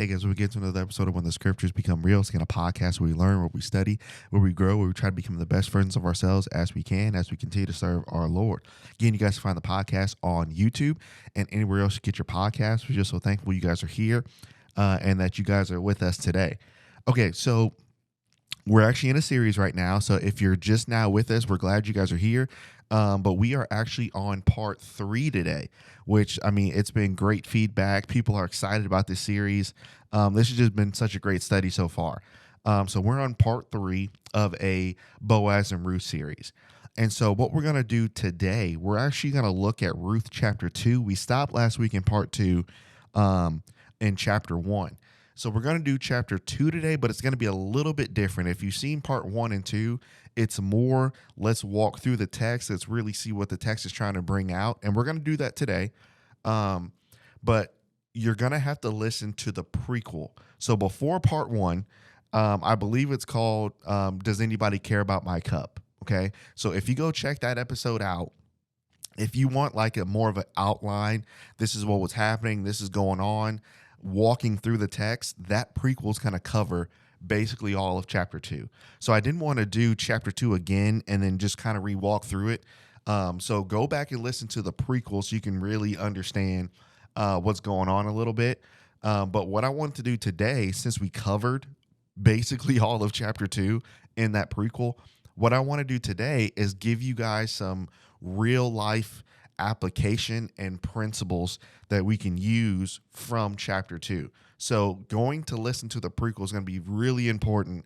Hey guys, we get to another episode of When the Scriptures Become Real. It's a podcast where we learn, where we study, where we grow, where we try to become the best versions of ourselves as we can, as we continue to serve our Lord. Again, you guys can find the podcast on YouTube and anywhere else you get your podcasts. We're just so thankful you guys are here and that you guys are with us today. Okay, so we're actually in a series right now. So if you're just now with us, we're glad you guys are here. But we are actually on part 3 today, which, I mean, it's been great feedback. People are excited about this series. This has just been such a great study so far. So we're on part 3 of a Boaz and Ruth series. And so what we're going to do today, we're actually going to look at Ruth chapter 2. We stopped last week in part 2 in chapter 1. So we're going to do chapter 2 today, but it's going to be a little bit different. If you've seen part 1 and 2, it's more, let's walk through the text. Let's really see what the text is trying to bring out. And we're going to do that today. But you're going to have to listen to the prequel. So before part 1, I believe it's called, Does Anybody Care About My Cup? Okay. So if you go check that episode out, if you want like a more of an outline, this is what was happening, this is going on, walking through the text, that prequel is going to cover basically all of chapter 2. So I didn't want to do chapter 2 again and then just kind of re-walk through it. So go back and listen to the prequel so you can really understand what's going on a little bit. But what I want to do today, since we covered basically all of chapter 2 in that prequel, what I want to do today is give you guys some real life application and principles that we can use from chapter 2. So going to listen to the prequel is going to be really important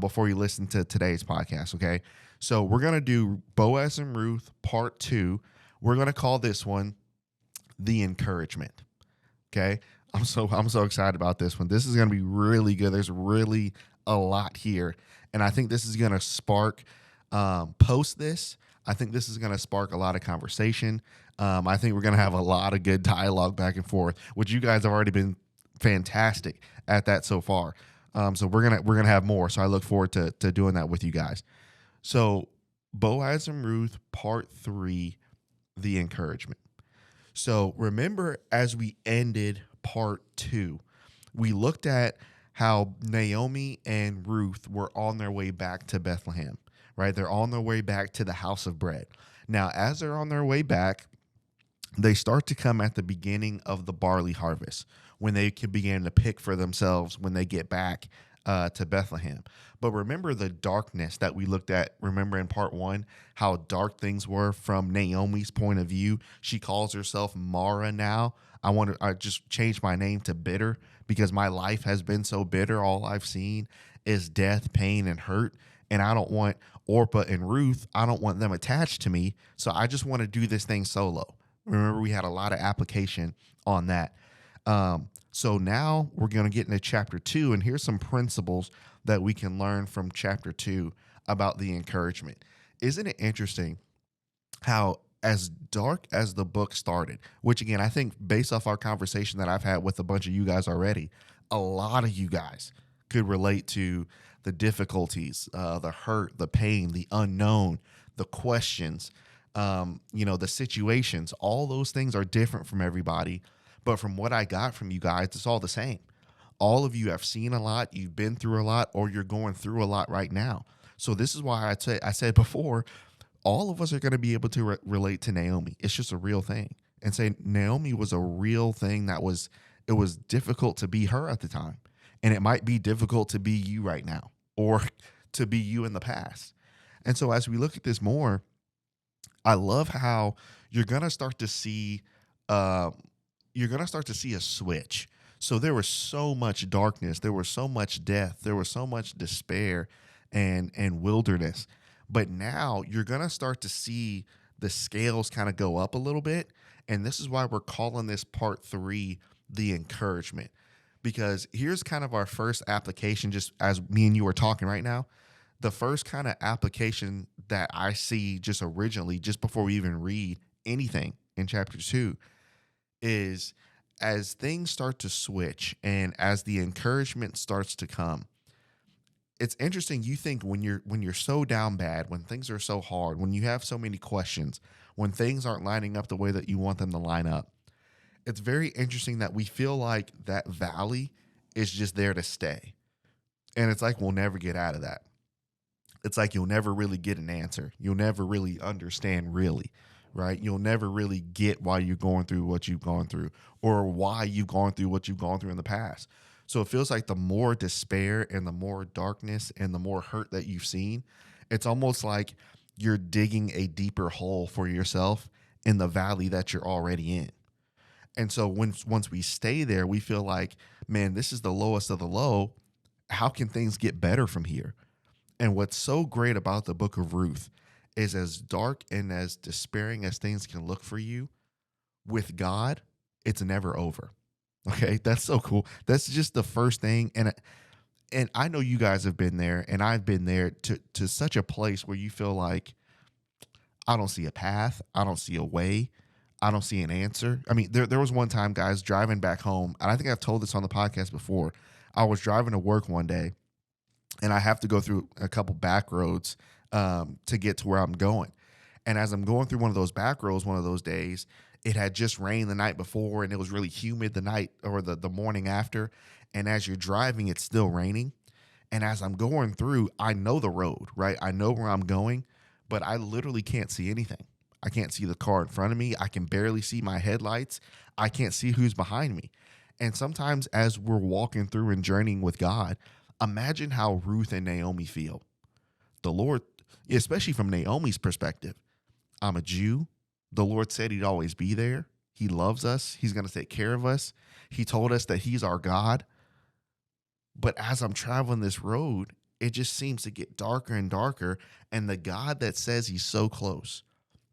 before you listen to today's podcast, okay? So we're going to do Boaz and Ruth part 2. We're going to call this one The Encouragement, okay? I'm so excited about this one. This is going to be really good. There's really a lot here, and I think this is going to spark post this. I think this is going to spark a lot of conversation. I think we're going to have a lot of good dialogue back and forth, which you guys have already been fantastic at that so far. So we're gonna have more. So I look forward to doing that with you guys. So Boaz and Ruth part 3, the encouragement. So remember, as we ended part 2, we looked at how Naomi and Ruth were on their way back to Bethlehem. Right? They're on their way back to the house of bread. Now, as they're on their way back, they start to come at the beginning of the barley harvest when they can begin to pick for themselves when they get back to Bethlehem. But remember the darkness that we looked at, remember in part 1, how dark things were from Naomi's point of view. She calls herself Mara now. I just changed my name to bitter because my life has been so bitter. All I've seen is death, pain, and hurt. And I don't want Orpah and Ruth, I don't want them attached to me. So I just want to do this thing solo. Remember, we had a lot of application on that. So now we're going to get into chapter 2, and here's some principles that we can learn from chapter 2 about the encouragement. Isn't it interesting how, as dark as the book started, which again, I think based off our conversation that I've had with a bunch of you guys already, a lot of you guys could relate to the difficulties, the hurt, the pain, the unknown, the questions, the situations. All those things are different from everybody. But from what I got from you guys, it's all the same. All of you have seen a lot, you've been through a lot, or you're going through a lot right now. So this is why I said before, all of us are going to be able to relate to Naomi. It's just a real thing. And say Naomi was a real thing it was difficult to be her at the time. And it might be difficult to be you right now or to be you in the past. And so as we look at this more, I love how you're going to start to see a switch. So there was so much darkness, there was so much death, there was so much despair and wilderness. But now you're going to start to see the scales kind of go up a little bit. And this is why we're calling this part 3, the encouragement. Because here's kind of our first application, just as me and you are talking right now. The first kind of application that I see just originally, just before we even read anything in chapter 2, is as things start to switch and as the encouragement starts to come. It's interesting. You think when you're so down bad, when things are so hard, when you have so many questions, when things aren't lining up the way that you want them to line up, it's very interesting that we feel like that valley is just there to stay. And it's like we'll never get out of that. It's like you'll never really get an answer. You'll never really understand, really, right? You'll never really get why you're going through what you've gone through, or why you've gone through what you've gone through in the past. So it feels like the more despair and the more darkness and the more hurt that you've seen, it's almost like you're digging a deeper hole for yourself in the valley that you're already in. And so once we stay there, we feel like, man, this is the lowest of the low. How can things get better from here? And what's so great about the book of Ruth is, as dark and as despairing as things can look for you, with God, it's never over. Okay, that's so cool. That's just the first thing. And I know you guys have been there, and I've been there, to such a place where you feel like, I don't see a path, I don't see a way, I don't see an answer. I mean, there was one time, guys, driving back home, and I think I've told this on the podcast before. I was driving to work one day, and I have to go through a couple back roads to get to where I'm going. And as I'm going through one of those back roads one of those days, it had just rained the night before, and it was really humid the night or the morning after. And as you're driving, it's still raining. And as I'm going through, I know the road, right? I know where I'm going, but I literally can't see anything. I can't see the car in front of me. I can barely see my headlights. I can't see who's behind me. And sometimes as we're walking through and journeying with God, imagine how Ruth and Naomi feel. The Lord, especially from Naomi's perspective, I'm a Jew. The Lord said he'd always be there. He loves us. He's going to take care of us. He told us that he's our God. But as I'm traveling this road, it just seems to get darker and darker. And the God that says he's so close,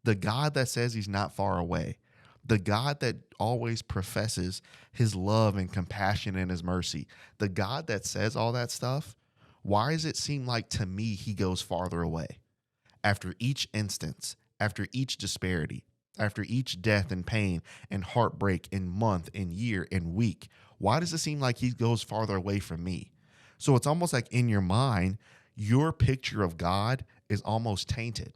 the God that says he's not far away, the God that always professes his love and compassion and his mercy, the God that says all that stuff, why does it seem like to me he goes farther away? After each instance, after each disparity, after each death and pain and heartbreak and month and year and week, why does it seem like he goes farther away from me? So it's almost like in your mind, your picture of God is almost tainted.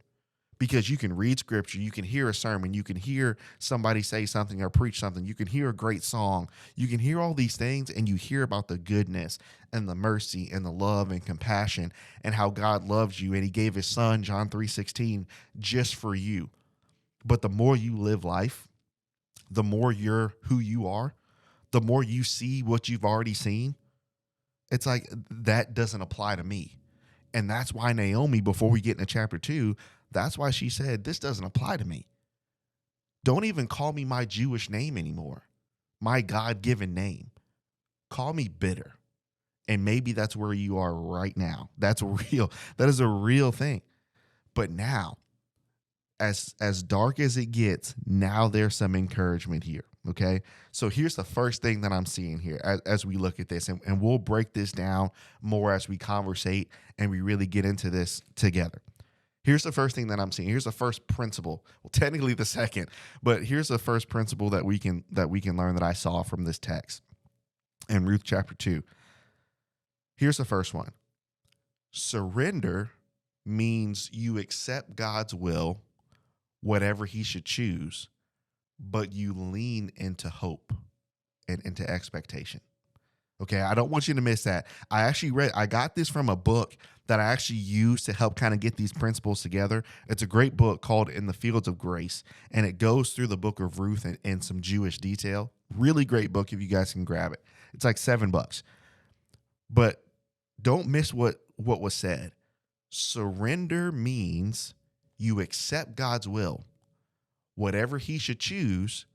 Because you can read scripture, you can hear a sermon, you can hear somebody say something or preach something, you can hear a great song, you can hear all these things, and you hear about the goodness and the mercy and the love and compassion and how God loves you and he gave his son, John 3:16, just for you. But the more you live life, the more you're who you are, the more you see what you've already seen, it's like that doesn't apply to me. And that's why Naomi, before we get into chapter 2, that's why she said, this doesn't apply to me. Don't even call me my Jewish name anymore, my God-given name. Call me bitter. And maybe that's where you are right now. That's real. That is a real thing. But now, as dark as it gets, now there's some encouragement here. Okay. So here's the first thing that I'm seeing here as we look at this, and we'll break this down more as we conversate and we really get into this together. Here's the first thing that I'm seeing. Here's the first principle. Well, technically the second, but here's the first principle that we can learn that I saw from this text in Ruth chapter 2. Here's the first one. Surrender means you accept God's will, whatever he should choose, but you lean into hope and into expectation. Okay, I don't want you to miss that. I got this from a book that I actually used to help kind of get these principles together. It's a great book called In the Fields of Grace, and it goes through the book of Ruth and some Jewish detail. Really great book if you guys can grab it. It's like $7. But don't miss what was said. Surrender means you accept God's will, whatever he should choose,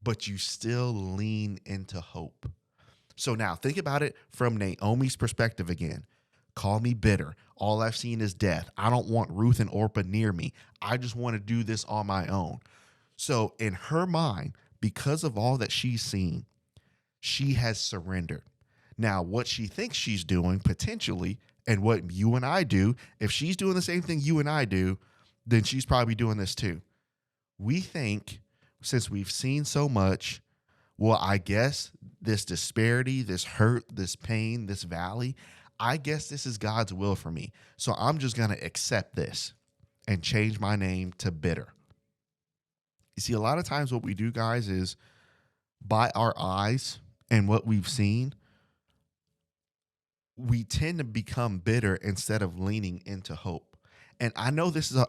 but you still lean into hope. So now think about it from Naomi's perspective again. Call me bitter. All I've seen is death. I don't want Ruth and Orpah near me. I just want to do this on my own. So in her mind, because of all that she's seen, she has surrendered. Now, what she thinks she's doing potentially, and what you and I do, if she's doing the same thing you and I do, then she's probably doing this too. We think, since we've seen so much, well, I guess this disparity, this hurt, this pain, this valley, I guess this is God's will for me. So I'm just going to accept this and change my name to bitter. You see, a lot of times what we do, guys, is by our eyes and what we've seen, we tend to become bitter instead of leaning into hope. And I know this is,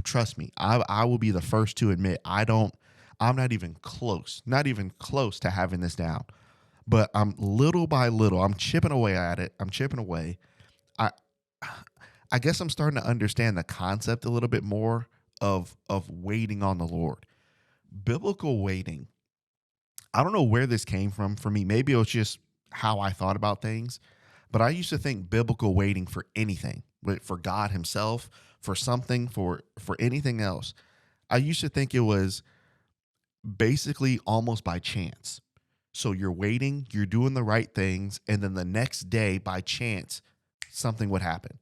trust me, I will be the first to admit I'm not even close to having this down. But I'm little by little, I'm chipping away at it. I'm chipping away. I, I guess I'm starting to understand the concept a little bit more of waiting on the Lord. Biblical waiting. I don't know where this came from for me. Maybe it was just how I thought about things. But I used to think biblical waiting for anything, for God Himself, for something, for anything else. I used to think it was basically almost by chance. So you're waiting, you're doing the right things, and then the next day, by chance, something would happen.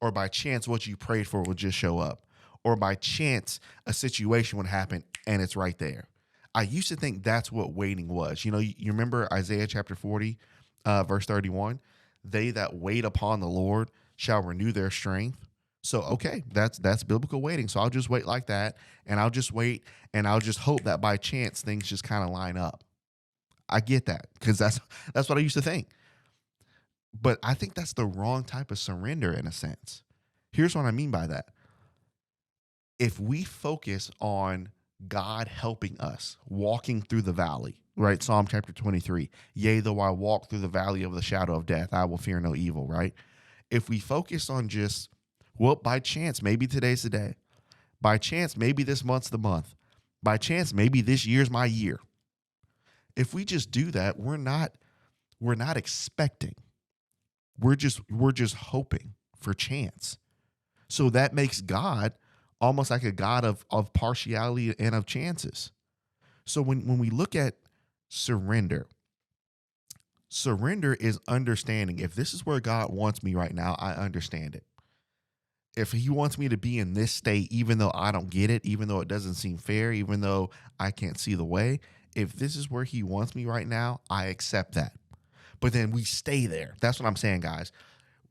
Or by chance, what you prayed for would just show up. Or by chance, a situation would happen and it's right there. I used to think that's what waiting was. You remember Isaiah chapter 40, verse 31? They that wait upon the Lord shall renew their strength. So, okay, that's biblical waiting. So I'll just wait like that, and I'll just wait, and I'll just hope that by chance things just kind of line up. I get that because that's what I used to think. But I think that's the wrong type of surrender in a sense. Here's what I mean by that. If we focus on God helping us walking through the valley, right? Psalm chapter 23, yea, though I walk through the valley of the shadow of death, I will fear no evil, right? If we focus on just, well, by chance, maybe today's the day. By chance, maybe this month's the month. By chance, maybe this year's my year. If we just do that, we're not expecting. We're just hoping for chance. So that makes God almost like a God of partiality and of chances. So when we look at surrender, surrender is understanding. If this is where God wants me right now, I understand it. If He wants me to be in this state, even though I don't get it, even though it doesn't seem fair, even though I can't see the way, if this is where He wants me right now, I accept that. But then we stay there. That's what I'm saying, guys.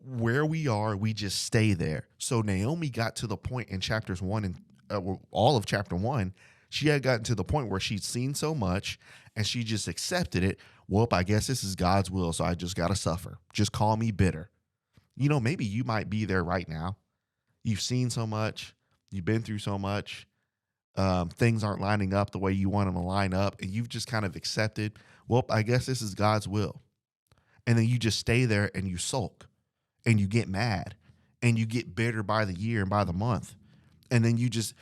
Where we are, we just stay there. So Naomi got to the point in chapters 1 and all of chapter 1, she had gotten to the point where she'd seen so much and she just accepted it. Well, I guess this is God's will, so I just got to suffer. Just call me bitter. Maybe you might be there right now. You've seen so much. You've been through so much. Things aren't lining up the way you want them to line up. And you've just kind of accepted, well, I guess this is God's will. And then you just stay there and you sulk and you get mad and you get bitter by the year and by the month. And then you just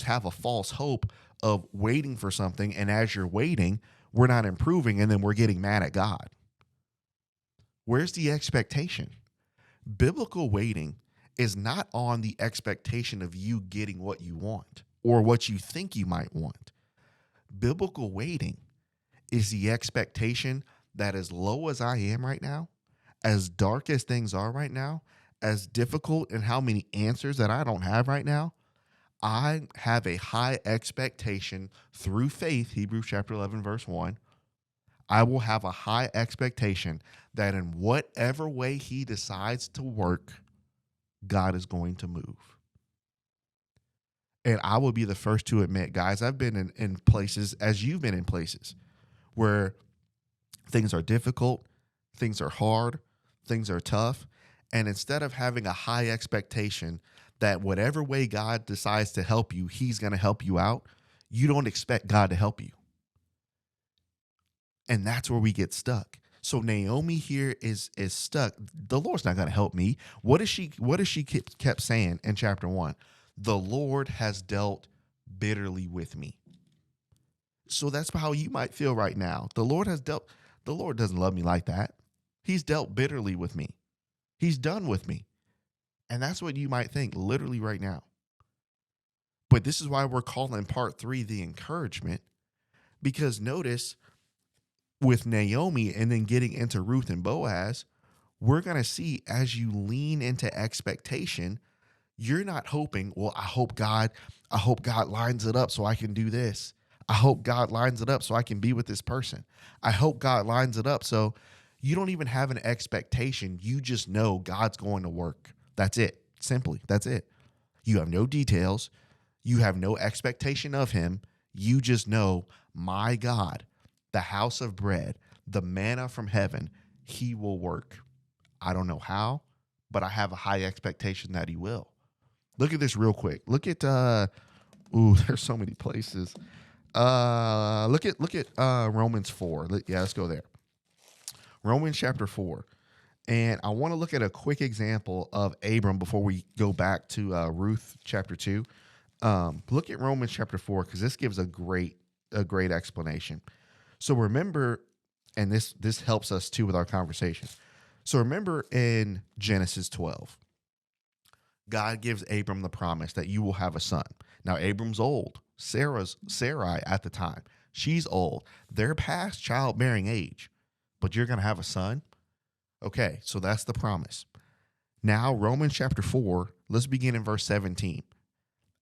have a false hope of waiting for something. And as you're waiting, we're not improving. And then we're getting mad at God. Where's the expectation? Biblical waiting is not on the expectation of you getting what you want or what you think you might want. Biblical waiting is the expectation that as low as I am right now, as dark as things are right now, as difficult and how many answers that I don't have right now, I have a high expectation through faith, Hebrews chapter 11, verse 1. I will have a high expectation that in whatever way He decides to work, God is going to move. And I will be the first to admit, guys, I've been in places, as you've been in places, where things are difficult, things are hard, things are tough. And instead of having a high expectation that whatever way God decides to help you, He's going to help you out, you don't expect God to help you. And that's where we get stuck. So Naomi here is stuck. The Lord's not going to help me. What is she kept saying in chapter 1? The Lord has dealt bitterly with me. So that's how you might feel right now. The Lord doesn't love me like that. He's dealt bitterly with me. He's done with me. And that's what you might think literally right now. But this is why we're calling part 3 the encouragement, because notice with Naomi and then getting into Ruth and Boaz, we're going to see as you lean into expectation, you're not hoping, well, I hope God lines it up so I can do this. I hope God lines it up so I can be with this person. I hope God lines it up. So you don't even have an expectation. You just know God's going to work. That's it. Simply, that's it. You have no details. You have no expectation of Him. You just know, my God, the house of bread, the manna from heaven, He will work. I don't know how, but I have a high expectation that he will. Look at this real quick. Look at there's so many places. Look at Romans 4. Yeah, let's go there. Romans chapter 4. And I want to look at a quick example of Abram before we go back to Ruth chapter 2. Look at Romans chapter 4 because this gives a great explanation. So remember, and this helps us too with our conversation. So remember in Genesis 12, God gives Abram the promise that you will have a son. Now Abram's old. Sarai at the time. She's old. They're past childbearing age, but you're going to have a son. Okay, so that's the promise. Now, Romans chapter 4, let's begin in verse 17.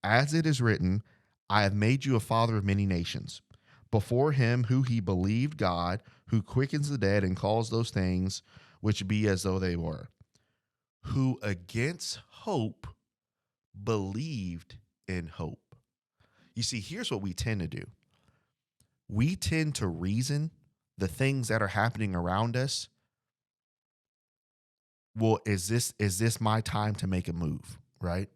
As it is written, I have made you a father of many nations. Before him who he believed God, who quickens the dead and calls those things which be as though they were, who against hope believed in hope. You see, here's what we tend to do. We tend to reason the things that are happening around us. Well, is this my time to make a move, right?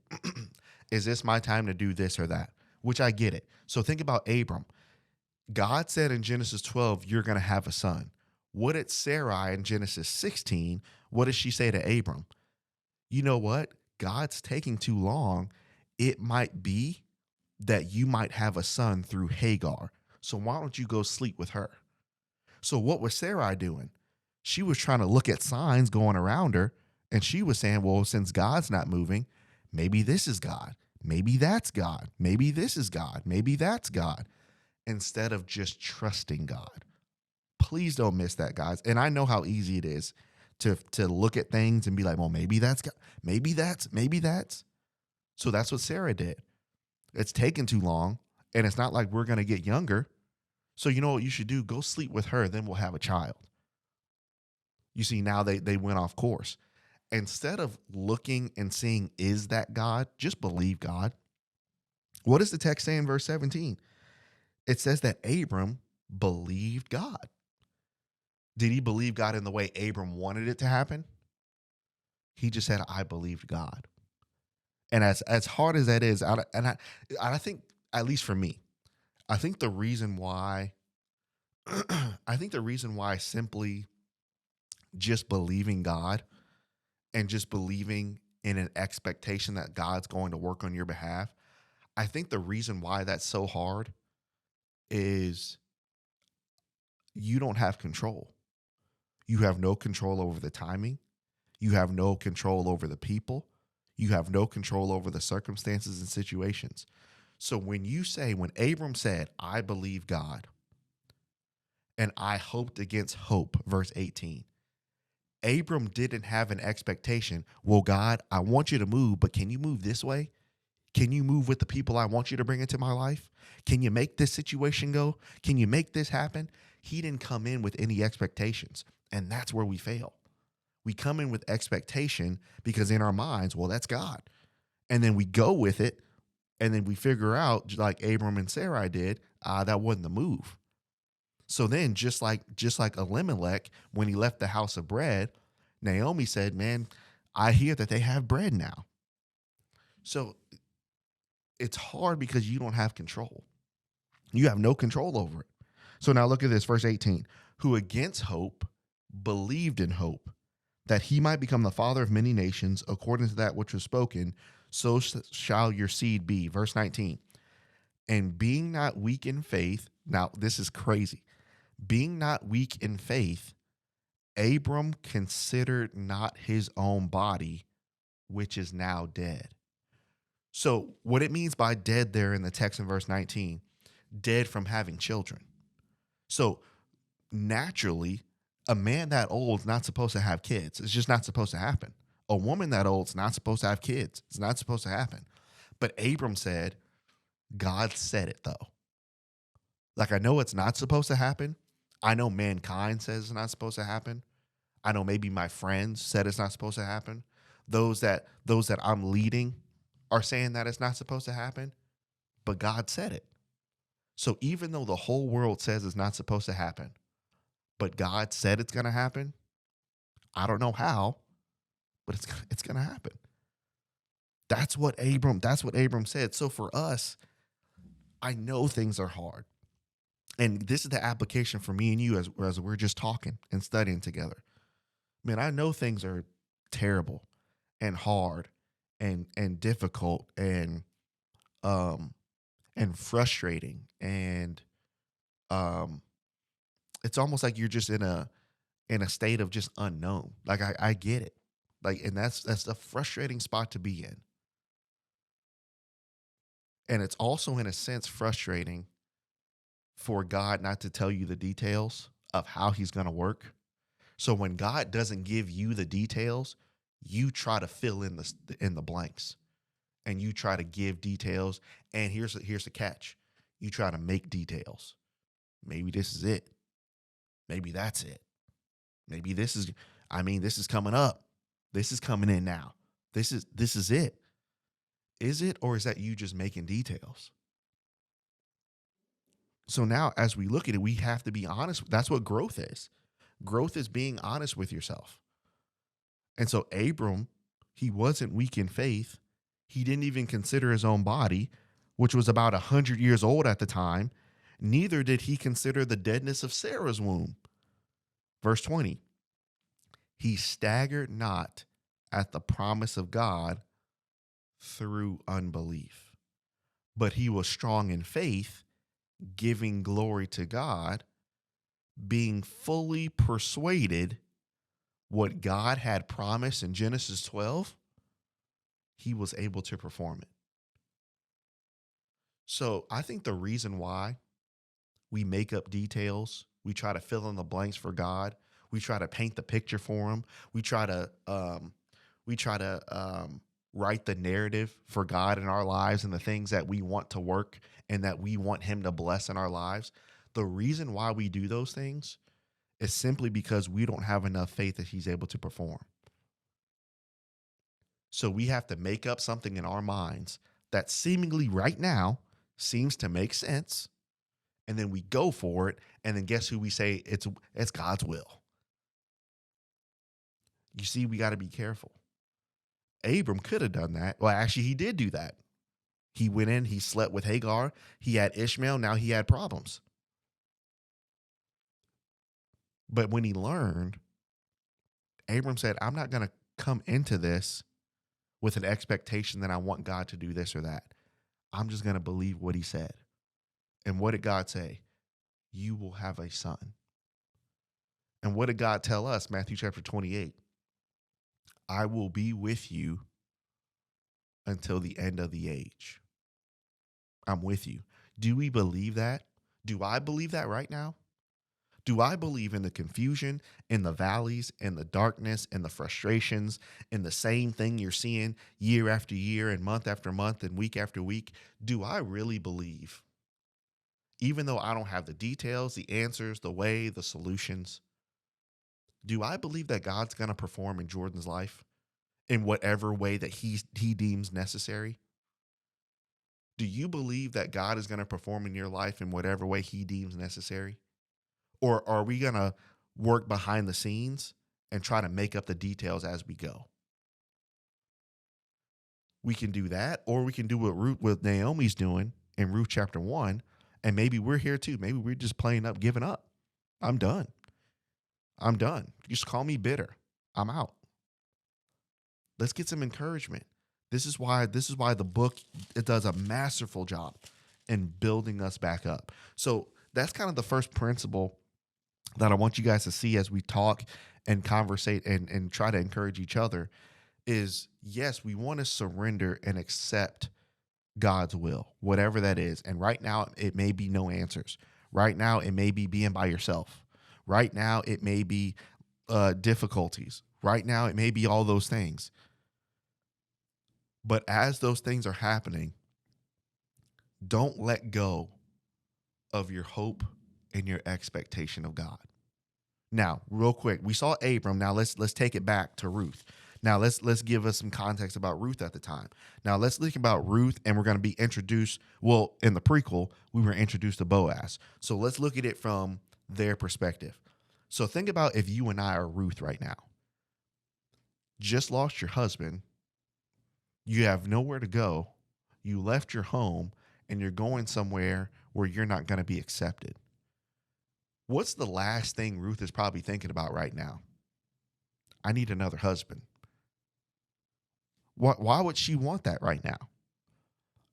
Is this my time to do this or that? Which I get it. So think about Abram. God said in Genesis 12, you're going to have a son. What did Sarai in Genesis 16, what does she say to Abram? You know what? God's taking too long. It might be that you might have a son through Hagar. So why don't you go sleep with her? So what was Sarai doing? She was trying to look at signs going around her, and she was saying, well, since God's not moving, maybe this is God. Maybe that's God. Maybe this is God. Maybe that's God. Instead of just trusting God. Please don't miss that, guys. And I know how easy it is to look at things and be like, well, maybe that's God. Maybe that's. So that's what Sarah did. It's taken too long, and it's not like we're going to get younger. So you know what you should do? Go sleep with her, then we'll have a child. You see, now they went off course. Instead of looking and seeing, is that God? Just believe God. What does the text say in verse 17? It says that Abram believed God. Did he believe God in the way Abram wanted it to happen? He just said, I believed God. And as hard as that is, I think, at least for me, I think the reason why, simply just believing God and just believing in an expectation that God's going to work on your behalf, I think the reason why that's so hard is you don't have control. You have no control over the timing. You have no control over the people. You have no control over the circumstances and situations. So when Abram said, I believe God, and I hoped against hope, verse 18, Abram didn't have an expectation. Well, God, I want you to move, but can you move this way? Can you move with the people I want you to bring into my life? Can you make this situation go? Can you make this happen? He didn't come in with any expectations. And that's where we fail. We come in with expectation because in our minds, well, that's God. And then we go with it. And then we figure out, like Abram and Sarai did, that wasn't the move. So then just like Elimelech, when he left the house of bread, Naomi said, man, I hear that they have bread now. So it's hard because you don't have control. You have no control over it. So now look at this, verse 18. Who against hope believed in hope, that he might become the father of many nations, according to that which was spoken, so shall your seed be. Verse 19. And being not weak in faith, now this is crazy. Being not weak in faith, Abram considered not his own body, which is now dead. So what it means by dead there in the text in verse 19, dead from having children. So naturally, a man that old is not supposed to have kids. It's just not supposed to happen. A woman that old is not supposed to have kids. It's not supposed to happen. But Abram said, God said it though. Like, I know it's not supposed to happen. I know mankind says it's not supposed to happen. I know maybe my friends said it's not supposed to happen. Those that I'm leading are saying that it's not supposed to happen, but God said it. So even though the whole world says it's not supposed to happen, but God said it's going to happen, I don't know how, but it's gonna happen. That's what Abram said. So for us, I know things are hard. And this is the application for me and you as we're just talking and studying together. Man, I know things are terrible and hard and difficult um and frustrating um it's almost like you're just in a state of just unknown. Like I get it. Like, and that's a frustrating spot to be in. And it's also in a sense frustrating for God not to tell you the details of how he's going to work. So when God doesn't give you the details, you try to fill in the blanks and you try to give details. And here's the catch. You try to make details. Maybe this is it. Maybe that's it. Maybe this is coming up. This is coming in now. This is it. Is it, or is that you just making details? So now as we look at it, we have to be honest. That's what growth is. Growth is being honest with yourself. And so Abram, he wasn't weak in faith. He didn't even consider his own body, which was about 100 years old at the time. Neither did he consider the deadness of Sarah's womb. Verse 20, he staggered not at the promise of God through unbelief, but he was strong in faith, giving glory to God, being fully persuaded what God had promised in Genesis 12, he was able to perform it. So I think the reason why we make up details, we try to fill in the blanks for God, we try to paint the picture for him, we try to write the narrative for God in our lives and the things that we want to work and that we want him to bless in our lives. The reason why we do those things is simply because we don't have enough faith that he's able to perform. So we have to make up something in our minds that seemingly right now seems to make sense. And then we go for it. And then guess who we say it's God's will. You see, we got to be careful. Abram could have done that. Well, actually, he did do that. He went in, he slept with Hagar, he had Ishmael, now he had problems. But when he learned, Abram said, I'm not going to come into this with an expectation that I want God to do this or that. I'm just going to believe what he said. And what did God say? You will have a son. And what did God tell us? Matthew chapter 28. I will be with you until the end of the age. I'm with you. Do we believe that? Do I believe that right now? Do I believe in the confusion, in the valleys, in the darkness, in the frustrations, in the same thing you're seeing year after year and month after month and week after week? Do I really believe, even though I don't have the details, the answers, the way, the solutions, do I believe that God's going to perform in Jordan's life in whatever way that he deems necessary? Do you believe that God is going to perform in your life in whatever way he deems necessary? Or are we going to work behind the scenes and try to make up the details as we go? We can do that, or we can do what Naomi's doing in Ruth chapter 1, and maybe we're here too. Maybe we're just playing up, giving up. I'm done. I'm done. Just call me bitter. I'm out. Let's get some encouragement. This is why the book, it does a masterful job in building us back up. So that's kind of the first principle that I want you guys to see as we talk and conversate and try to encourage each other is, yes, we want to surrender and accept God's will, whatever that is. And right now, it may be no answers. Right now, it may be being by yourself. Right now, it may be difficulties. Right now, it may be all those things. But as those things are happening, don't let go of your hope and your expectation of God. Now, real quick, we saw Abram. Now let's take it back to Ruth. Now let's give us some context about Ruth at the time. Now let's think about Ruth, and we're going to be introduced. Well, in the prequel, we were introduced to Boaz. So let's look at it from their perspective. So think about if you and I are Ruth right now. just lost your husband, you have nowhere to go, you left your home, and you're going somewhere where you're not going to be accepted. What's the last thing Ruth is probably thinking about right now? I need another husband. Why would she want that right now?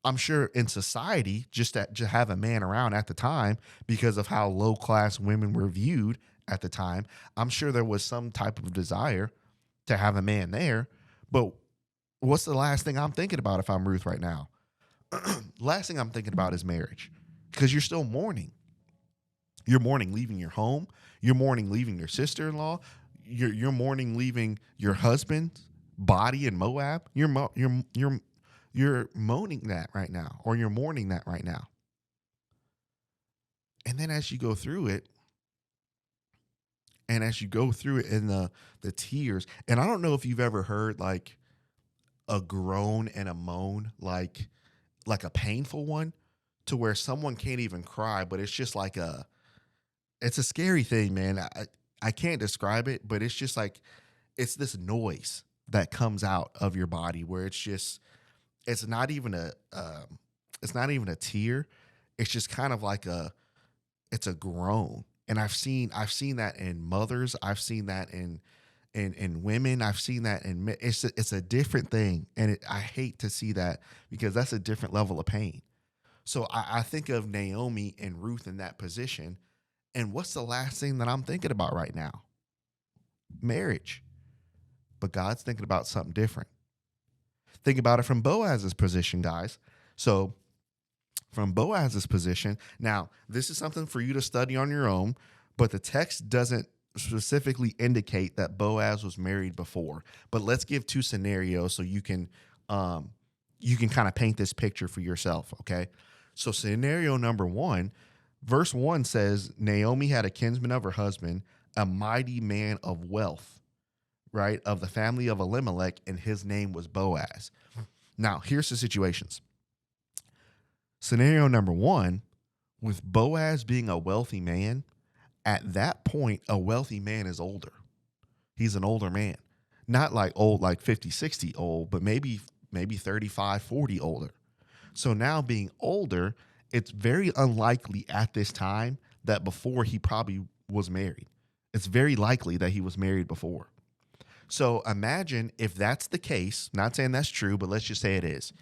I'm sure in society, just to have a man around at the time, because of how low class women were viewed at the time, I'm sure there was some type of desire to have a man there. But what's the last thing I'm thinking about if I'm Ruth right now? Last thing I'm thinking about is marriage, because you're still mourning. You're mourning leaving your home. You're mourning leaving your sister-in-law. You're mourning leaving your husband's body in Moab. You're moaning that right now, or you're mourning that right now. And then as you go through it, and as you go through it in the tears, and I don't know if you've ever heard like a groan and a moan, like a painful one, to where someone can't even cry, but it's just like it's a scary thing, man. I can't describe it, but it's just like, it's this noise that comes out of your body where it's not even a tear. It's just kind of like it's a groan. And I've seen that in mothers. I've seen that in women. I've seen that in it's a different thing. And I hate to see that, because that's a different level of pain. So I think of Naomi and Ruth in that position. And what's the last thing that I'm thinking about right now? Marriage. But God's thinking about something different. Think about it from Boaz's position, guys. So from Boaz's position, now this is something for you to study on your own, but the text doesn't specifically indicate that Boaz was married before. But let's give two scenarios so you can kind of paint this picture for yourself, okay? So scenario number 1, verse 1 says, Naomi had a kinsman of her husband, a mighty man of wealth, right, of the family of Elimelech, and his name was Boaz. Now, here's the situations. Scenario number 1, with Boaz being a wealthy man, at that point, a wealthy man is older. He's an older man. Not like old, like 50, 60 old, but maybe 35, 40 older. So now being older, it's very unlikely at this time that before he probably was married. It's very likely that he was married before. So imagine if that's the case, not saying that's true, but let's just say it is.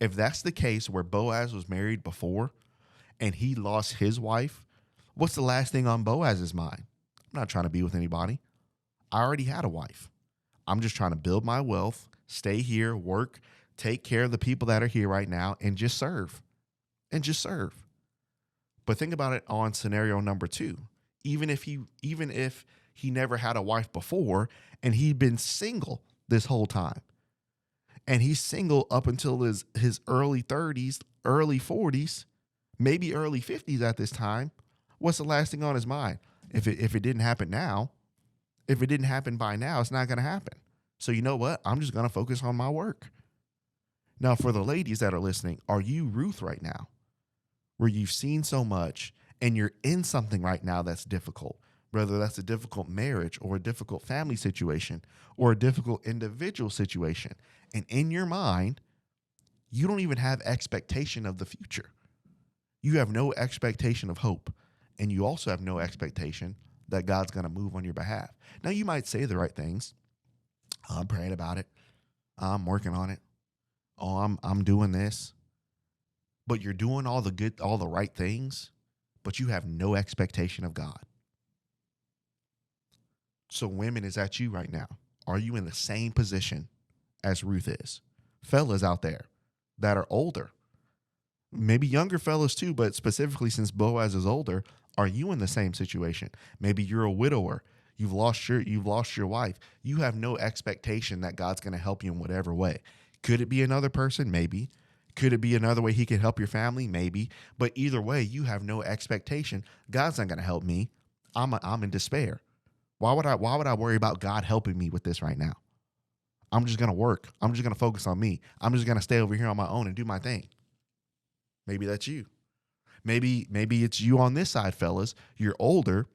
If that's the case where Boaz was married before and he lost his wife, what's the last thing on Boaz's mind? I'm not trying to be with anybody. I already had a wife. I'm just trying to build my wealth, stay here, work, take care of the people that are here right now, and just serve. But think about it on scenario number 2. Even if he never had a wife before and he'd been single this whole time, and he's single up until his early 30s, early 40s, maybe early 50s at this time, what's the last thing on his mind? If it didn't happen now, if it didn't happen by now, it's not going to happen. So you know what? I'm just going to focus on my work. Now, for the ladies that are listening, are you Ruth right now, where you've seen so much and you're in something right now that's difficult, whether that's a difficult marriage or a difficult family situation or a difficult individual situation. And in your mind, you don't even have expectation of the future. You have no expectation of hope. And you also have no expectation that God's going to move on your behalf. Now, you might say the right things. I'm praying about it. I'm working on it. Oh, I'm doing this. But you're doing all the right things, but you have no expectation of God. So women, is that you right now? Are you in the same position as Ruth is? Fellas out there that are older, maybe younger fellas too, but specifically since Boaz is older, are you in the same situation? Maybe you're a widower. You've lost your wife. You have no expectation that God's going to help you in whatever way. Could it be another person? Maybe. Could it be another way he can help your family? Maybe. But either way, you have no expectation. God's not going to help me. I'm in despair. Why would I worry about God helping me with this right now? I'm just going to work. I'm just going to focus on me. I'm just going to stay over here on my own and do my thing. Maybe that's you. Maybe it's you on this side, fellas. You're older.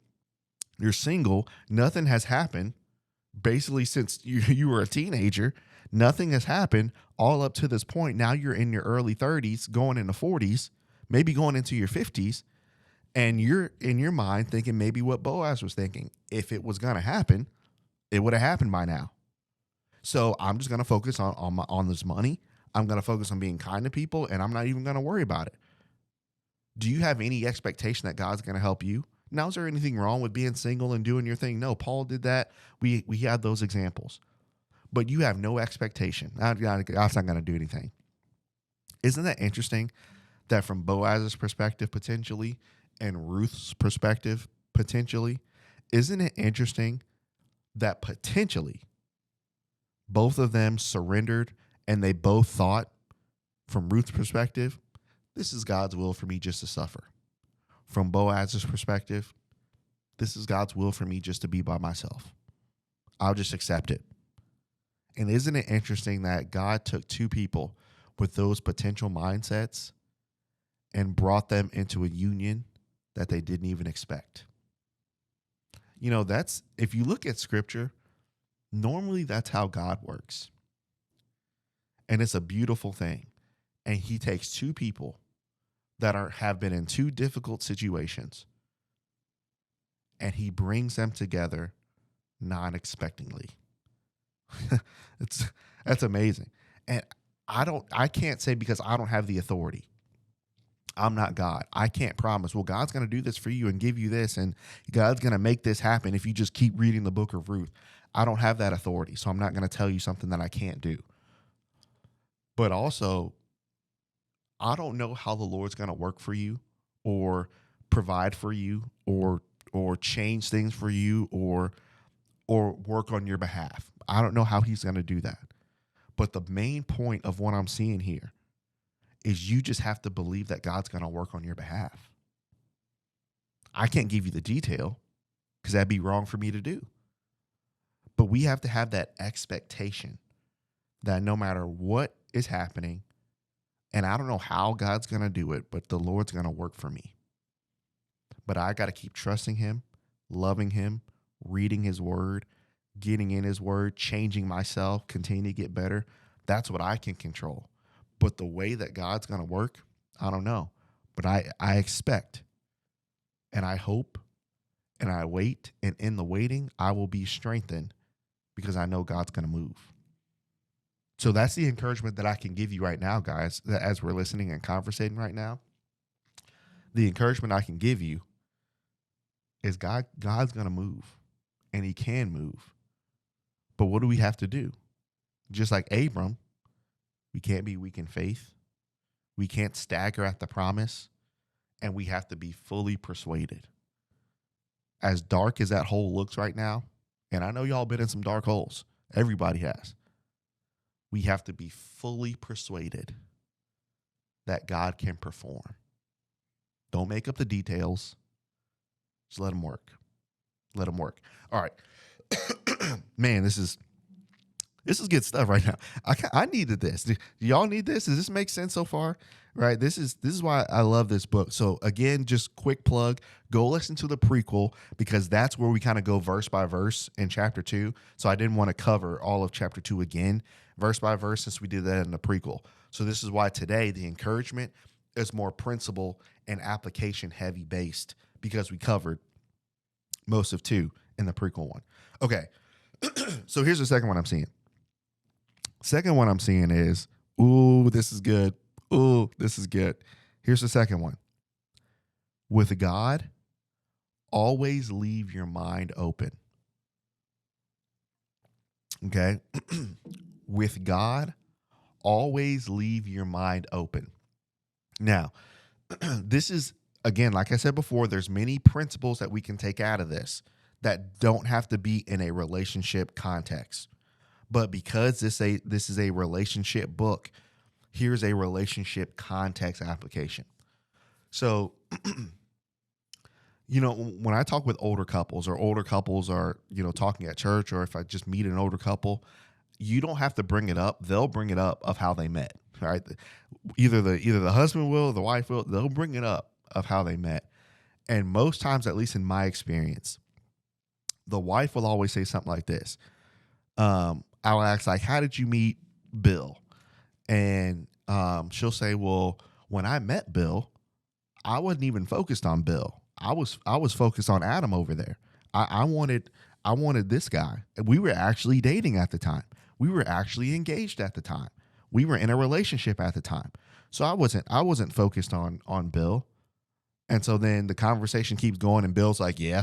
You're single. Nothing has happened. Basically, since you were a teenager, nothing has happened all up to this point. Now you're in your early 30s, going into 40s, maybe going into your 50s, and you're in your mind thinking maybe what Boaz was thinking. If it was going to happen, it would have happened by now. So I'm just going to focus on this money. I'm going to focus on being kind to people, and I'm not even going to worry about it. Do you have any expectation that God's going to help you? Now, is there anything wrong with being single and doing your thing? No, Paul did that. We had those examples. But you have no expectation. God's not going to do anything. Isn't that interesting that from Boaz's perspective, potentially, and Ruth's perspective, potentially, isn't it interesting that potentially both of them surrendered and they both thought, from Ruth's perspective, this is God's will for me just to suffer. From Boaz's perspective, this is God's will for me just to be by myself. I'll just accept it. And isn't it interesting that God took two people with those potential mindsets and brought them into a union that they didn't even expect? You know, that's, if you look at scripture, normally that's how God works. And it's a beautiful thing. And he takes two people that have been in two difficult situations, and he brings them together non-expectingly. That's amazing. And I can't say, because I don't have the authority. I'm not God. I can't promise, well, God's going to do this for you and give you this, and God's going to make this happen if you just keep reading the book of Ruth. I don't have that authority, so I'm not going to tell you something that I can't do. But also, I don't know how the Lord's going to work for you or provide for you or change things for you or work on your behalf. I don't know how he's going to do that. But the main point of what I'm seeing here is you just have to believe that God's going to work on your behalf. I can't give you the detail because that'd be wrong for me to do. But we have to have that expectation that no matter what is happening, and I don't know how God's going to do it, but the Lord's going to work for me. But I got to keep trusting him, loving him, reading his word, getting in his word, changing myself, continue to get better. That's what I can control. But the way that God's going to work, I don't know. But I expect, and I hope, and I wait. And in the waiting, I will be strengthened because I know God's going to move. So that's the encouragement that I can give you right now, guys, that as we're listening and conversating right now. The encouragement I can give you is God's going to move, and he can move. But what do we have to do? Just like Abram, we can't be weak in faith. We can't stagger at the promise, and we have to be fully persuaded. As dark as that hole looks right now, and I know y'all been in some dark holes. Everybody has. We have to be fully persuaded that God can perform. Don't make up the details. Just let him work. Let him work. All right. Man, this is good stuff right now. I needed this. Do y'all need this? Does this make sense so far? Right. This is why I love this book. So again, just quick plug, go listen to the prequel, because that's where we kind of go verse by verse in chapter 2. So I didn't want to cover all of chapter 2 again, verse by verse, since we did that in the prequel. So this is why today the encouragement is more principle and application heavy based, because we covered most of 2 in the prequel one. Okay. So here's the second one I'm seeing. Second one I'm seeing is, ooh, this is good. Ooh, this is good. Here's the second one. With God, always leave your mind open. Okay? With God, always leave your mind open. Now, this is, again, like I said before, there's many principles that we can take out of this that don't have to be in a relationship context. But because this is a relationship book, here's a relationship context application. So, when I talk with older couples are, talking at church, or if I just meet an older couple, you don't have to bring it up. They'll bring it up of how they met, right? Either the husband will, or the wife will, they'll bring it up of how they met. And most times, at least in my experience, the wife will always say something like this. I'll ask, like, how did you meet Bill? And she'll say, well, when I met Bill, I wasn't even focused on Bill. I was focused on Adam over there. I wanted this guy. We were actually dating at the time. We were actually engaged at the time. We were in a relationship at the time. So I wasn't focused on Bill. And so then the conversation keeps going, and Bill's like, yeah,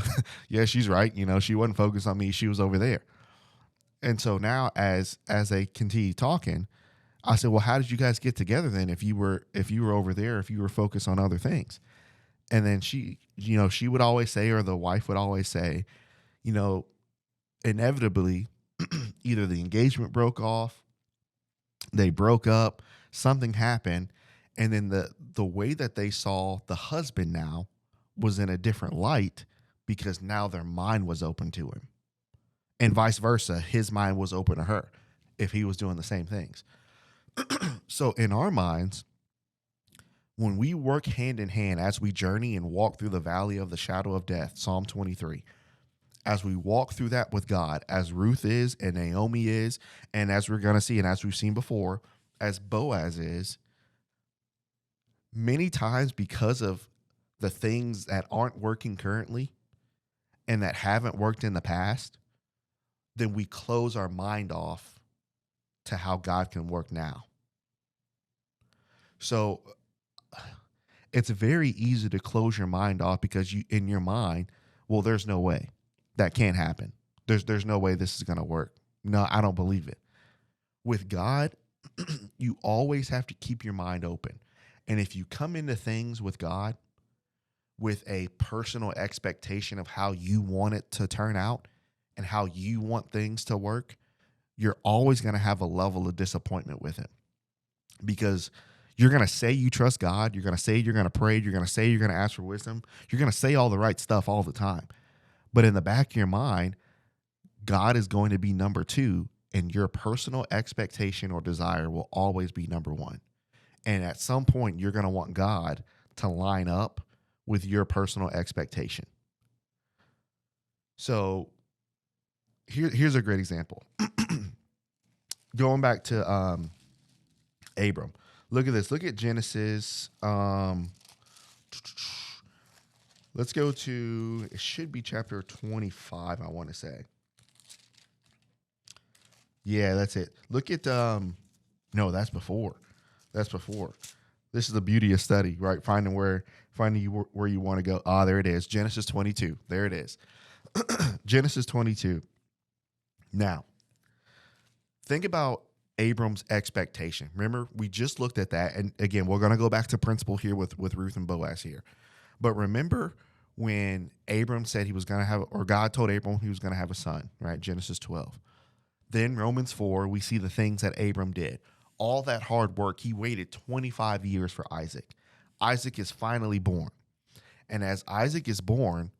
yeah, she's right. She wasn't focused on me. She was over there. And so now as they continue talking, I said, well, how did you guys get together then if you were over there, if you were focused on other things? And then she would always say, or the wife would always say, you know, inevitably, either the engagement broke off, they broke up, something happened, and then the way that they saw the husband now was in a different light because now their mind was open to him. And vice versa, his mind was open to her if he was doing the same things. So in our minds, when we work hand in hand as we journey and walk through the valley of the shadow of death, Psalm 23, as we walk through that with God, as Ruth is and Naomi is, and as we're going to see and as we've seen before, as Boaz is, many times because of the things that aren't working currently and that haven't worked in the past, then we close our mind off to how God can work now. So it's very easy to close your mind off because in your mind, well, there's no way that can't happen. There's no way this is going to work. No, I don't believe it. With God, you always have to keep your mind open. And if you come into things with God with a personal expectation of how you want it to turn out and how you want things to work, you're always going to have a level of disappointment with it, because you're going to say you trust God. You're going to say you're going to pray. You're going to say you're going to ask for wisdom. You're going to say all the right stuff all the time. But in the back of your mind, God is going to be number two, and your personal expectation or desire will always be number one. And at some point, you're going to want God to line up with your personal expectation. So here's a great example. Going back to Abram. Look at this. Look at Genesis. Let's go to, it should be chapter 25, I want to say. Yeah, that's it. Look at, no, that's before. That's before. This is the beauty of study, right? Finding where you want to go. Ah, there it is. Genesis 22. There it is. Genesis 22. Now, think about Abram's expectation. Remember, we just looked at that. And again, we're going to go back to principle here with Ruth and Boaz here. But remember when Abram said he was going to have, or God told Abram he was going to have a son, right? Genesis 12. Then Romans 4, we see the things that Abram did. All that hard work, he waited 25 years for Isaac. Isaac is finally born. And as Isaac is born,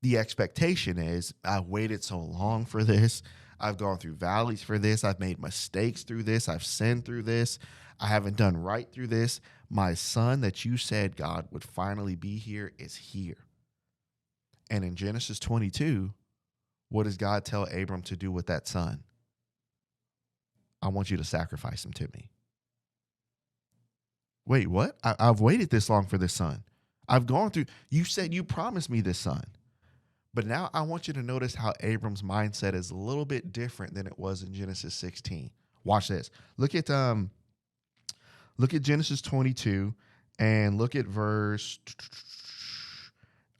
the expectation is, I've waited so long for this. I've gone through valleys for this. I've made mistakes through this. I've sinned through this. I haven't done right through this. My son that you said, God, would finally be here is here. And in Genesis 22, what does God tell Abram to do with that son? I want you to sacrifice him to me. Wait, what? I've waited this long for this son. I've gone through, you said you promised me this son. But now I want you to notice how Abram's mindset is a little bit different than it was in Genesis 16. Watch this. Look at Genesis 22 and look at verse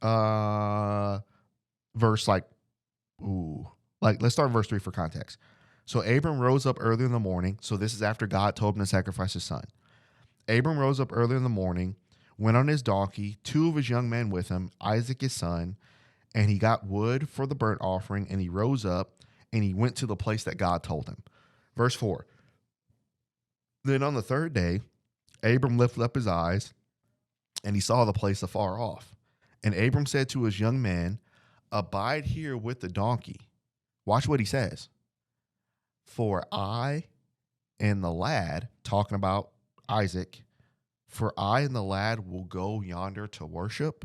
let's start verse 3 for context. So Abram rose up early in the morning. So this is after God told him to sacrifice his son. Abram rose up early in the morning, went on his donkey, 2 of his young men with him, Isaac his son, and he got wood for the burnt offering, and he rose up, and he went to the place that God told him. Verse 4. Then on the third day, Abram lifted up his eyes, and he saw the place afar off. And Abram said to his young men, abide here with the donkey. Watch what he says. For I and the lad, talking about Isaac, for I and the lad will go yonder to worship,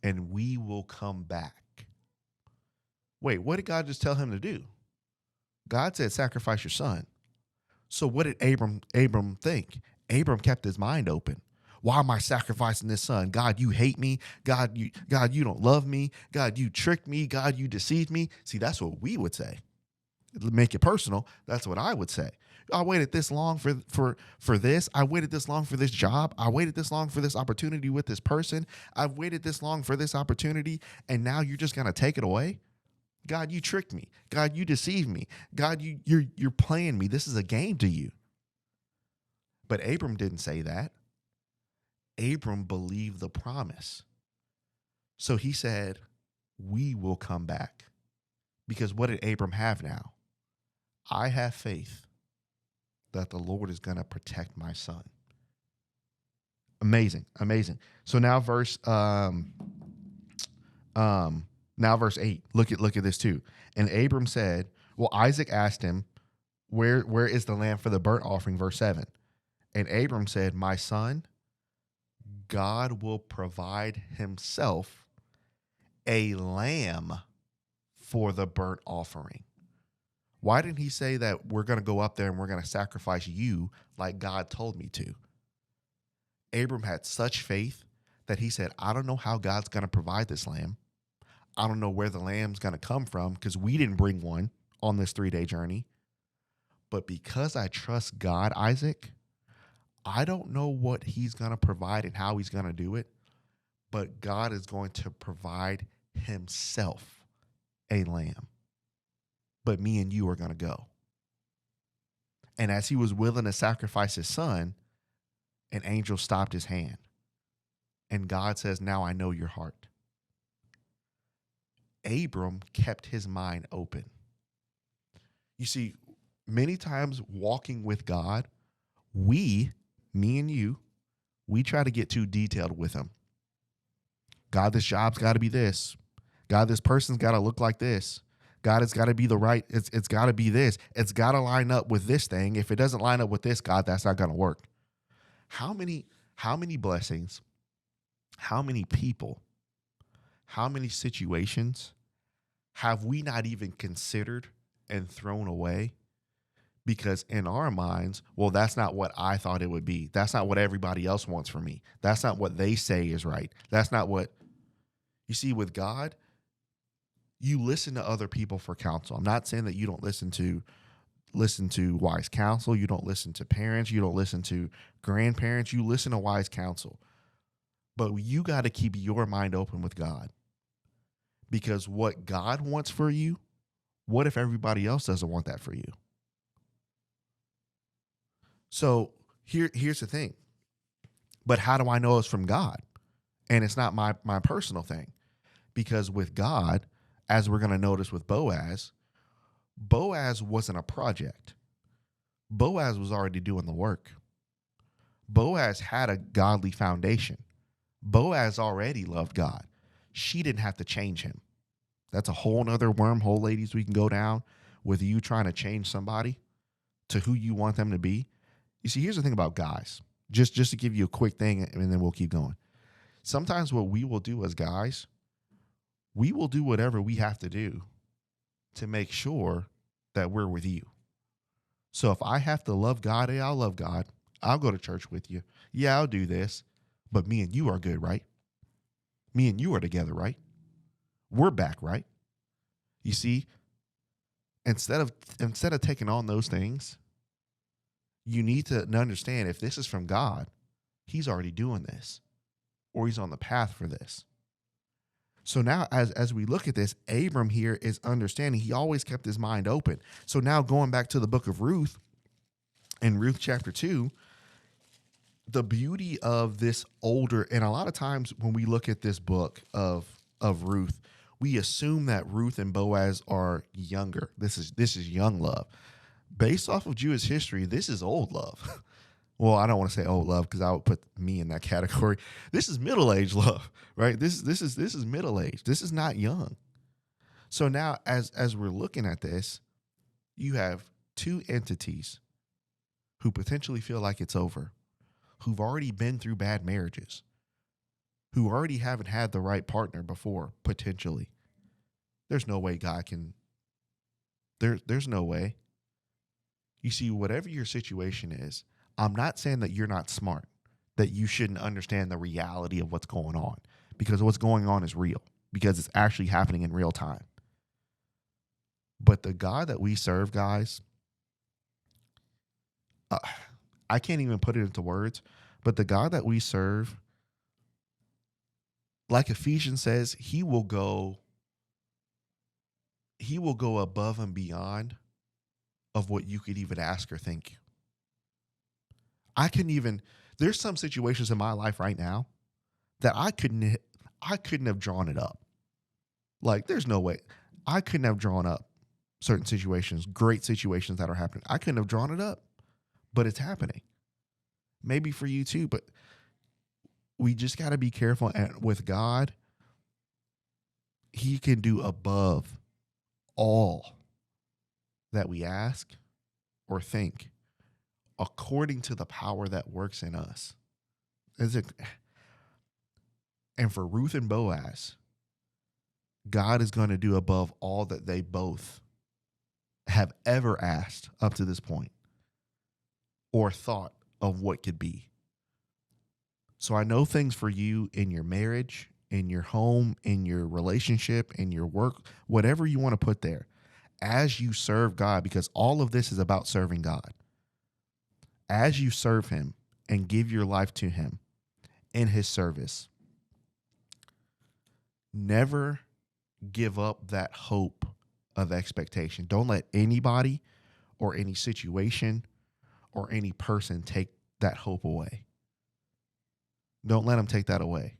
and we will come back. Wait, what did God just tell him to do? God said, sacrifice your son. So what did Abram think? Abram kept his mind open. Why am I sacrificing this son? God, you hate me. God, you don't love me. God, you tricked me. God, you deceived me. See, that's what we would say. Make it personal. That's what I would say. I waited this long for this. I waited this long for this job. I waited this long for this opportunity with this person. I've waited this long for this opportunity, and now you're just gonna take it away? God, you tricked me. God, you deceived me. God, you're playing me. This is a game to you. But Abram didn't say that. Abram believed the promise. So he said, we will come back. Because what did Abram have now? I have faith that the Lord is going to protect my son. Amazing, amazing. So now verse 8. Look at this too. And Abram said, well, Isaac asked him, where is the lamb for the burnt offering? Verse 7. And Abram said, my son, God will provide himself a lamb for the burnt offering. Why didn't he say that we're going to go up there and we're going to sacrifice you like God told me to? Abram had such faith that he said, I don't know how God's going to provide this lamb. I don't know where the lamb's going to come from because we didn't bring one on this 3-day journey. But because I trust God, Isaac, I don't know what he's going to provide and how he's going to do it, but God is going to provide himself a lamb. But me and you are going to go. And as he was willing to sacrifice his son, an angel stopped his hand. And God says, now I know your heart. Abram kept his mind open. You see, many times walking with God, me and you, we try to get too detailed with him. God, this job's got to be this. God, this person's got to look like this. God, it's got to be the right, it's got to be this. It's got to line up with this thing. If it doesn't line up with this, God, that's not going to work. How many blessings, how many people, how many situations have we not even considered and thrown away? Because in our minds, well, that's not what I thought it would be. That's not what everybody else wants from me. That's not what they say is right. That's not what, you see, with God, you listen to other people for counsel. I'm not saying that you don't listen to wise counsel. You don't listen to parents. You don't listen to grandparents. You listen to wise counsel. But you got to keep your mind open with God. Because what God wants for you, what if everybody else doesn't want that for you? So here's the thing. But how do I know it's from God? And it's not my personal thing. Because with God, as we're going to notice with Boaz wasn't a project. Boaz was already doing the work. Boaz had a godly foundation. Boaz already loved God. She didn't have to change him. That's a whole nother wormhole, ladies, we can go down with you trying to change somebody to who you want them to be. You see, here's the thing about guys. Just to give you a quick thing, and then we'll keep going. Sometimes what we will do as guys, we will do whatever we have to do to make sure that we're with you. So if I have to love God, hey, I'll love God. I'll go to church with you. Yeah, I'll do this. But me and you are good, right? Me and you are together, right? We're back, right? You see, instead of taking on those things, you need to understand if this is from God, he's already doing this, or he's on the path for this. So now as we look at this, Abram here is understanding. He always kept his mind open. So now going back to the book of Ruth, in Ruth chapter 2, the beauty of this older, and a lot of times when we look at this book of Ruth, we assume that Ruth and Boaz are younger. This is young love. Based off of Jewish history, this is old love. Well, I don't want to say old love because I would put me in that category. This is middle-aged love, right? This is middle-aged. This is not young. So now as we're looking at this, you have two entities who potentially feel like it's over, who've already been through bad marriages, who already haven't had the right partner before, potentially. There's no way God can There's no way. You see, whatever your situation is, I'm not saying that you're not smart, that you shouldn't understand the reality of what's going on, because what's going on is real, because it's actually happening in real time. But the God that we serve, guys, uh, I can't even put it into words, but the God that we serve, like Ephesians says, he will go above and beyond of what you could even ask or think. I couldn't even, there's some situations in my life right now that I couldn't have drawn it up. Like, there's no way. I couldn't have drawn up certain situations, great situations that are happening. I couldn't have drawn it up, but it's happening. Maybe for you too, but we just got to be careful. And with God, he can do above all that we ask or think, according to the power that works in us. And for Ruth and Boaz, God is going to do above all that they both have ever asked up to this point or thought of what could be. So I know things for you in your marriage, in your home, in your relationship, in your work, whatever you want to put there, as you serve God, because all of this is about serving God. As you serve him and give your life to him in his service, never give up that hope of expectation. Don't let anybody or any situation or any person take that hope away. Don't let them take that away,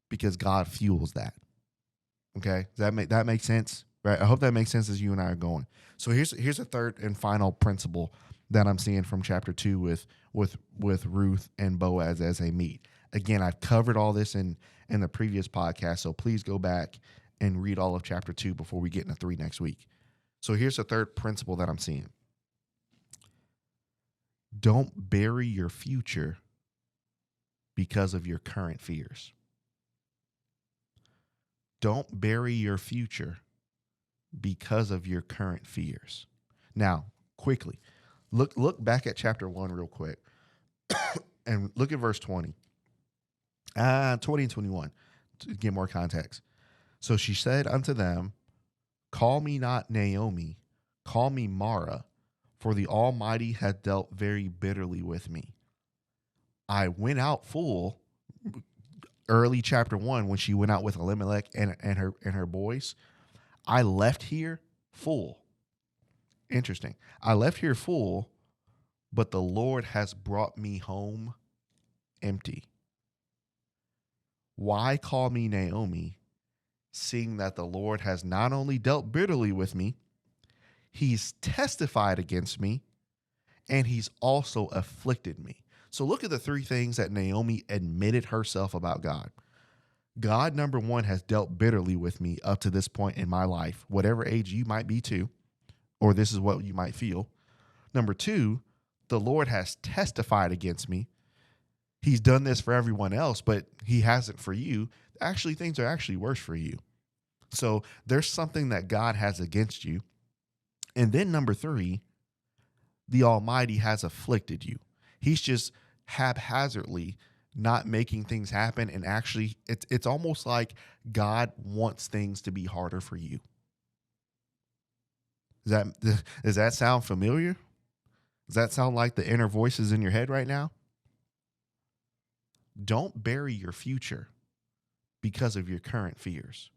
because God fuels that. Okay? Does that make sense? Right? I hope that makes sense as you and I are going. So here's a third and final principle that I'm seeing from chapter 2 with Ruth and Boaz as they meet. Again, I've covered all this in the previous podcast, so please go back and read all of chapter 2 before we get into 3 next week. So here's the third principle that I'm seeing. Don't bury your future because of your current fears. Don't bury your future because of your current fears. Now, quickly, look back at chapter 1 real quick and look at verse 20. 20 and 21 to get more context. So she said unto them, call me not Naomi, call me Mara, for the Almighty hath dealt very bitterly with me. I went out full, early chapter 1, when she went out with Elimelech and her boys. I left here full. Interesting. I left here full, but the Lord has brought me home empty. Why call me Naomi, seeing that the Lord has not only dealt bitterly with me, he's testified against me, and he's also afflicted me. So look at the 3 things that Naomi admitted herself about God. God, number 1, has dealt bitterly with me up to this point in my life, whatever age you might be too, or this is what you might feel. Number 2, the Lord has testified against me. He's done this for everyone else, but he hasn't for you. Actually, things are actually worse for you. So there's something that God has against you. And then number 3, the Almighty has afflicted you. He's just haphazardly not making things happen. And actually, it's almost like God wants things to be harder for you. Does that sound familiar? Does that sound like the inner voices in your head right now? Don't bury your future because of your current fears.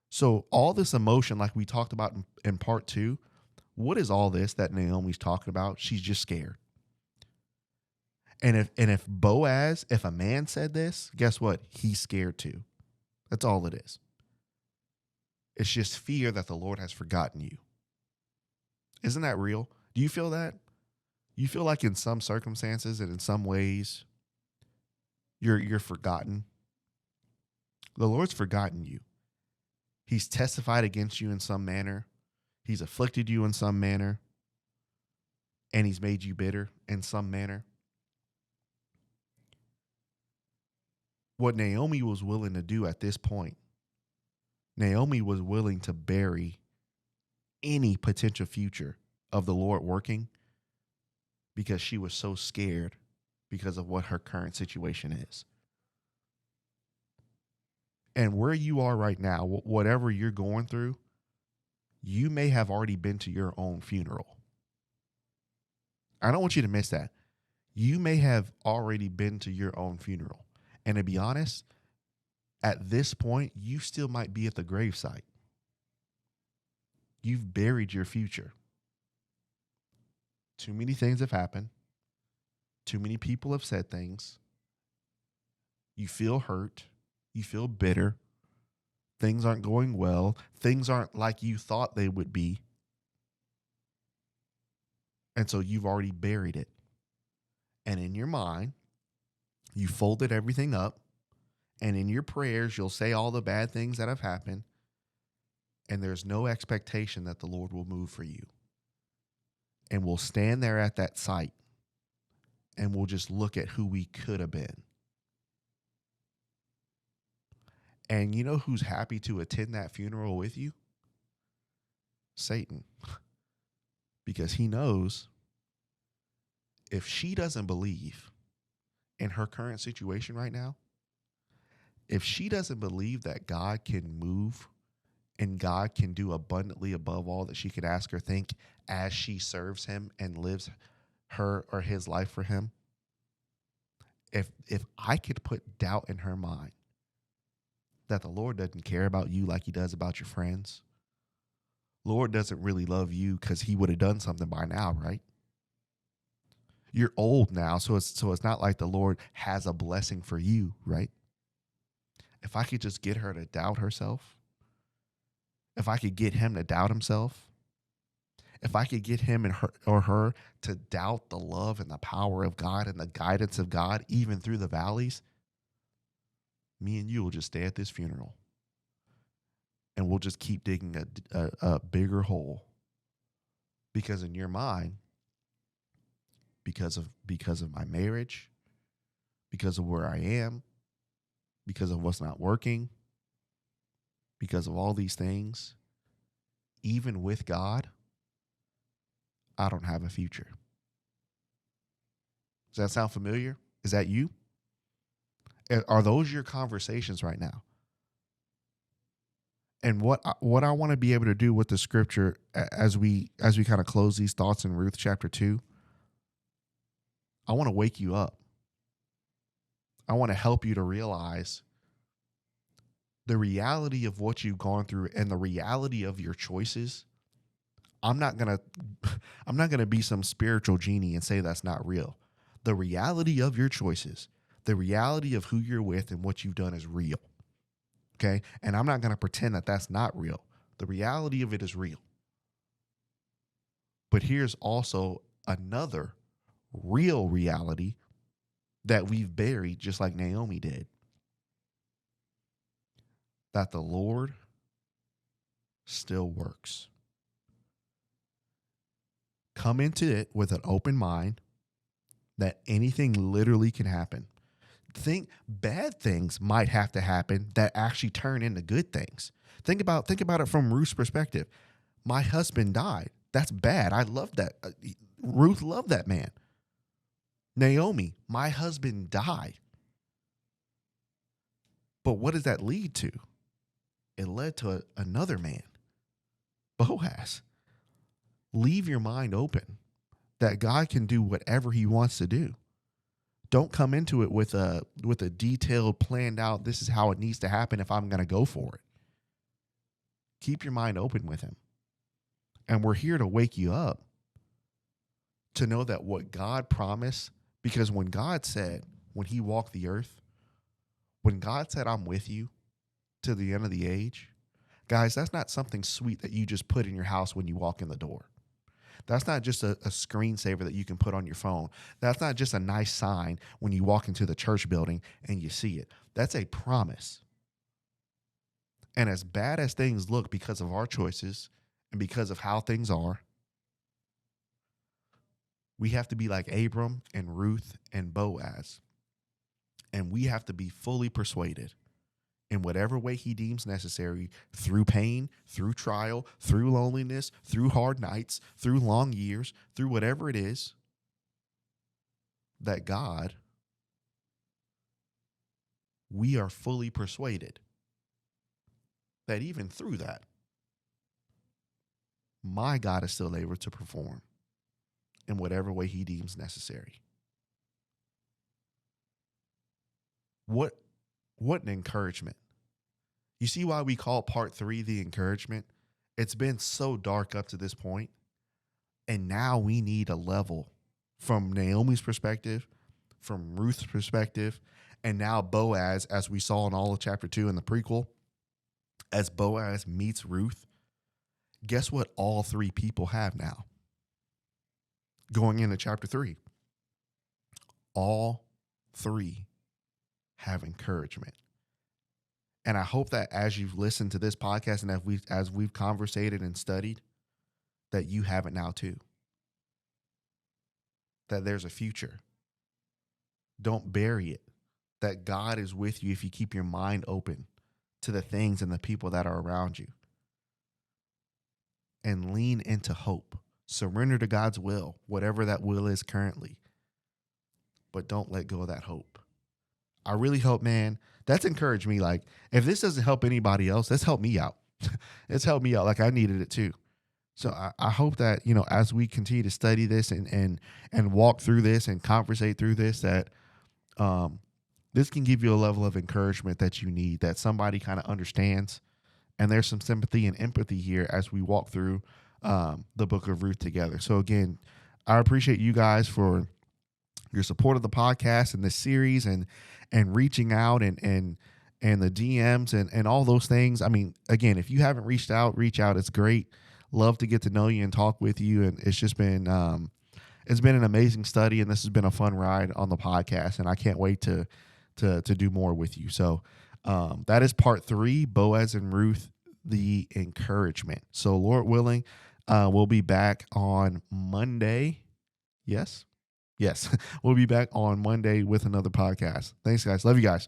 So all this emotion, like we talked about in part 2, what is all this that Naomi's talking about? She's just scared. And if Boaz, if a man said this, guess what? He's scared too. That's all it is. It's just fear that the Lord has forgotten you. Isn't that real? Do you feel that? You feel like in some circumstances and in some ways you're forgotten. The Lord's forgotten you. He's testified against you in some manner. He's afflicted you in some manner. And he's made you bitter in some manner. What Naomi was willing to do at this point, Naomi was willing to bury any potential future of the Lord working because she was so scared because of what her current situation is. And where you are right now, whatever you're going through, you may have already been to your own funeral. I don't want you to miss that. You may have already been to your own funeral. And to be honest, at this point, you still might be at the gravesite. You've buried your future. Too many things have happened. Too many people have said things. You feel hurt. You feel bitter. Things aren't going well. Things aren't like you thought they would be. And so you've already buried it. And in your mind, you folded everything up. And in your prayers, you'll say all the bad things that have happened. And there's no expectation that the Lord will move for you. And we'll stand there at that site. And we'll just look at who we could have been. And you know who's happy to attend that funeral with you? Satan. Because he knows if she doesn't believe in her current situation right now, if she doesn't believe that God can move and God can do abundantly above all that she could ask or think as she serves him and lives her or his life for him, if I could put doubt in her mind that the Lord doesn't care about you like he does about your friends, Lord doesn't really love you because he would have done something by now, right? You're old now, so it's not like the Lord has a blessing for you, right? If I could just get her to doubt herself, if I could get him to doubt himself, if I could get him and her to doubt the love and the power of God and the guidance of God, even through the valleys, me and you will just stay at this funeral. And we'll just keep digging a bigger hole. Because in your mind, because of my marriage, because of where I am, because of what's not working, because of all these things, even with God, I don't have a future. Does that sound familiar? Is that you? Are those your conversations right now? And what I want to be able to do with the scripture as we kind of close these thoughts in Ruth chapter 2, I want to wake you up. I want to help you to realize the reality of what you've gone through and the reality of your choices. I'm not going to be some spiritual genie and say that's not real. The reality of your choices, the reality of who you're with and what you've done is real. Okay? And I'm not going to pretend that that's not real. The reality of it is real. But here's also another real reality that we've buried just like Naomi did. That the Lord still works. Come into it with an open mind that anything literally can happen. Bad things might have to happen that actually turn into good things. Think about it from Ruth's perspective. My husband died. That's bad. I love that. Ruth loved that man. Naomi, my husband died. But what does that lead to? It led to another man, Boaz. Leave your mind open that God can do whatever he wants to do. Don't come into it with a detailed, planned out, this is how it needs to happen if I'm going to go for it. Keep your mind open with him. And we're here to wake you up to know that what God promised, because when God said, when he walked the earth, when God said, I'm with you to the end of the age, guys, that's not something sweet that you just put in your house when you walk in the door. That's not just a screensaver that you can put on your phone. That's not just a nice sign when you walk into the church building and you see it. That's a promise. And as bad as things look because of our choices and because of how things are, we have to be like Abram and Ruth and Boaz. And we have to be fully persuaded in whatever way he deems necessary, through pain, through trial, through loneliness, through hard nights, through long years, through whatever it is, that God, we are fully persuaded that even through that, my God is still able to perform in whatever way he deems necessary. What an encouragement. You see why we call part 3 the encouragement? It's been so dark up to this point, and now we need a level from Naomi's perspective, from Ruth's perspective, and now Boaz, as we saw in all of chapter 2 in the prequel, as Boaz meets Ruth. Guess what all 3 people have now? Going into chapter 3, all 3 have encouragement. And I hope that as you've listened to this podcast and as we've conversated and studied, that you have it now too. That there's a future. Don't bury it. That God is with you if you keep your mind open to the things and the people that are around you. And lean into hope. Surrender to God's will, whatever that will is currently. But don't let go of that hope. I really hope, man, that's encouraged me. Like, if this doesn't help anybody else, that's helped me out. It's helped me out. Like, I needed it too. So I hope that, as we continue to study this and walk through this and conversate through this, that this can give you a level of encouragement that you need, that somebody kind of understands. And there's some sympathy and empathy here as we walk through the book of Ruth together. So again, I appreciate you guys for your support of the podcast and this series and reaching out and the DMs and all those things. I mean, again, if you haven't reached out, reach out. It's great. Love to get to know you and talk with you. And it's just been an amazing study, and this has been a fun ride on the podcast. And I can't wait to do more with you. So that is part 3, Boaz and Ruth, the encouragement. So Lord willing, we'll be back on Monday. Yes. We'll be back on Monday with another podcast. Thanks, guys. Love you guys.